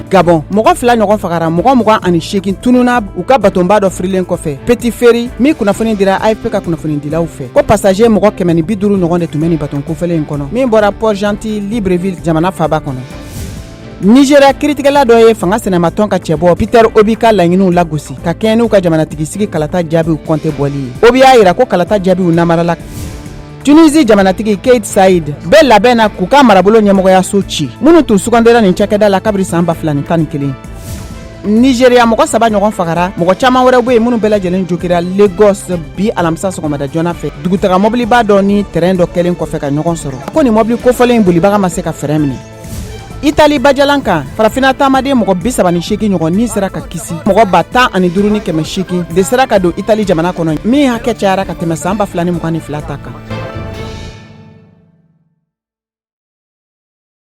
Gabon mɔgɔ fila ɲɔgɔn fagara mɔgɔ ani 8 tununa u ka batonba dɔ firilen kɔfɛ Petit Ferry min kunnafoni dira AFP ka kunnafoni dilaw fɛ ko passager mɔgɔ 150 ɲɔgɔn de tun bɛ nin baton kofɛlen in kɔnɔ min bɔra Port-Gentil Libreville jamana faaba kɔnɔ. Nigeria kiritigɛla dɔ ye fanga sɛnɛmatɔn ka cɛbɔ Peter Obi ka laɲiniw lagosi ka kɛɲɛ n'u ka jamanatigi sigi kalata jaabiw kɔnte bɔli ye. Obi y'a yira ko kalata jaabiw namarala. Tunisie jamanatigi Kais Saied bɛ labɛn na k'u ka marabolo ɲɛmɔgɔyaso ci minnu tun sugandira nin cakɛda la kabiri san 2011. Nigeria mɔgɔ 3 ɲɔgɔn fagara mɔgɔ caman wɛrɛ bɛ yen minnu bɛɛ lajɛlen jokira Lagos bi alamisa sɔgɔmada joona fɛ dugutaga mobiliba dɔ ni terrain dɔ kɛlen kɔfɛ ka ɲɔgɔn sɔrɔ ko nin mobili kofɔlen in bolibaga ma se ka fɛrɛ minɛ. Italie bajalan kan farafina taamaden mɔgɔ 38 ɲɔgɔn ni sera ka kisi mɔgɔ 15,800 de sera ka don Italie jamana kɔnɔ min hakɛ cayara ka tɛmɛ san 2022 ta kan.